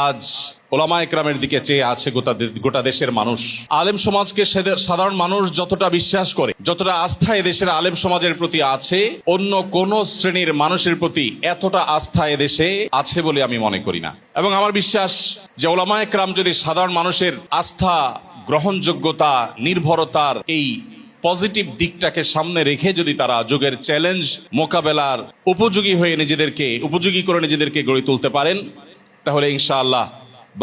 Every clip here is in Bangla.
আজ ওলামা একরামের দিকে চেয়ে আছে গোটা দেশের মানুষ। আলেম সমাজকে সাধারণ মানুষ যতটা বিশ্বাস করে, যতটা আস্থা এদেশের আলেম সমাজের প্রতি আছে, অন্য কোন শ্রেণীর মানুষের প্রতি এতটা আস্থা এদেশে আছে বলে আমি মনে করি না। এবং আমার বিশ্বাস যে ওলামা একরাম যদি সাধারণ মানুষের আস্থা, গ্রহণযোগ্যতা, নির্ভরতার এই পজিটিভ দিকটাকে সামনে রেখে যদি তারা যুগের চ্যালেঞ্জ মোকাবেলার উপযোগী করে নিজেদেরকে গড়ে তুলতে পারেন, তাহলে ইনশাআল্লাহ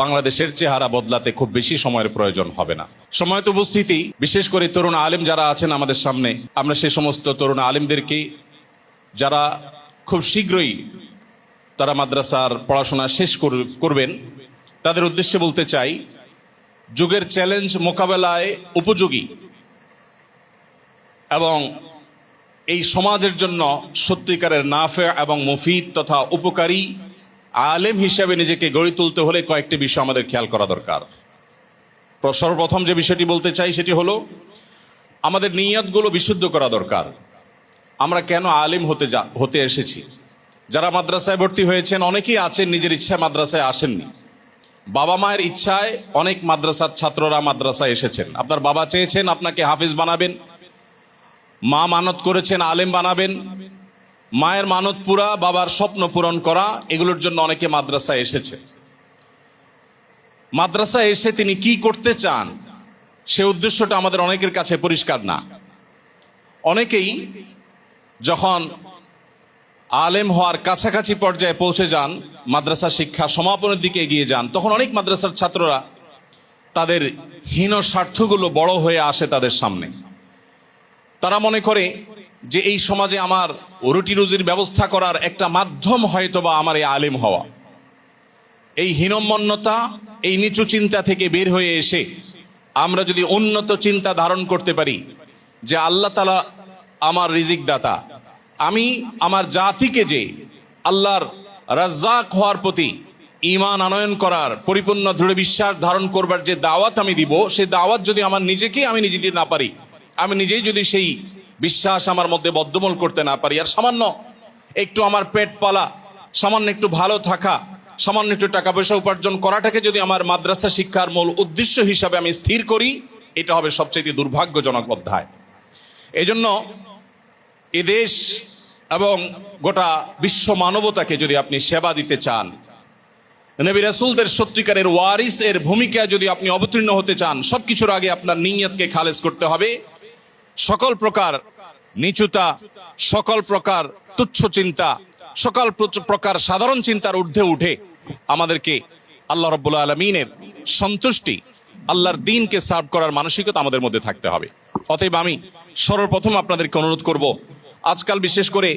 বাংলাদেশের চেহারা বদলাতে খুব বেশি সময়ের প্রয়োজন হবে না। সময়ত উপস্থিতি, বিশেষ করে তরুণ আলেম যারা আছেন আমাদের সামনে, আমরা সে সমস্ত তরুণ আলেমদেরকে যারা খুব শীঘ্রই তারা মাদ্রাসার পড়াশোনা শেষ করবেন, তাদের উদ্দেশ্যে বলতে চাই, যুগের চ্যালেঞ্জ মোকাবেলায় উপযোগী এবং এই সমাজের জন্য সত্যিকারের নাফে এবং মুফিদ তথা উপকারী আলেম হিসাবে নিজেকে গড়ে তুলতে হলে কয়েকটি বিষয় আমাদের খেয়াল করা দরকার। সর্বপ্রথম যে বিষয়টি বলতে চাই সেটি হলো আমাদের নিয়তগুলো বিশুদ্ধ করা দরকার। আমরা কেন আলেম হতে এসেছি? যারা মাদ্রাসায় ভর্তি হয়েছেন অনেকেই আছেন নিজের ইচ্ছায় মাদ্রাসায় আসেননি, বাবা মায়ের ইচ্ছায় অনেক মাদ্রাসার ছাত্ররা মাদ্রাসায় এসেছেন। আপনার বাবা চেয়েছেন আপনাকে হাফিজ বানাবেন, মা মানত করেছেন আলেম বানাবেন, মায়ের মানত পুরা, বাবার স্বপ্ন পূরণ করা, এগুলোর জন্য অনেকে মাদ্রাসায় এসেছে। মাদ্রাসায় এসে তিনি কি করতে চান সে উদ্দেশ্যটা আমাদের অনেকের কাছে পরিষ্কার না। অনেকেই যখন আলেম হওয়ার কাছাকাছি পর্যায়ে পৌঁছে যান, মাদ্রাসা শিক্ষা সমাপনের দিকে এগিয়ে যান, তখন অনেক মাদ্রাসার ছাত্ররা তাদের হীন স্বার্থগুলো বড় হয়ে আসে তাদের সামনে। তারা মনে করে যে এই সমাজে আমার রুটি রুজির ব্যবস্থা করার একটা মাধ্যম হয়তোবা আমার এই আলেম হওয়া। এই হীনমন্যতা, এই নিচু চিন্তা থেকে বের হয়ে এসে আমরা যদি উন্নত চিন্তা ধারণ করতে পারি যে আল্লাহ তাআলা আমার রিজিক দাতা, আমি আমার জাতিকে যে আল্লাহর রাজ্জাক হওয়ার প্রতি ঈমান আনয়ন করার, পরিপূর্ণ দৃঢ় বিশ্বাস ধারণ করবার যে দাওয়াত আমি দিব, সেই দাওয়াত যদি আমি নিজে দিতে না পারি, আমি নিজেই যদি সেই বিশ্বাস আমার মধ্যে বদ্ধমূল করতে না পারি, আর সামান্য একটু আমার পেট পালা, সামান্য একটু ভালো থাকা, সামান্য একটু টাকা পয়সা উপার্জন করাটাকে যদি আমার মাদ্রাসা শিক্ষার মূল উদ্দেশ্য হিসাবে আমি স্থির করি, এটা হবে সবচেয়ে দুর্ভাগ্যজনক অধ্যায়। এজন্য এদেশ এবং গোটা বিশ্ব মানবতাকে যদি আপনি সেবা দিতে চান, নবী রাসূলদের সত্যিকারের ওয়ারিস এর ভূমিকায় যদি আপনি অবতীর্ণ হতে চান, সবকিছুর আগে আপনার নিয়তকে খালেজ করতে হবে। সকল প্রকার নিচুতা, সকল প্রকার তুচ্ছ চিন্তা, সকল প্রকার সাধারণ চিন্তার ঊর্ধ্বে উঠে আমাদেরকে আল্লাহ রাব্বুল আলামিনের সন্তুষ্টি, আল্লাহর দ্বীনকে সার্ভ করার মানসিকতা আমাদের মধ্যে থাকতে হবে। অতএব আমি সর্বপ্রথম আপনাদেরকে অনুরোধ করব, আজকাল বিশেষ করে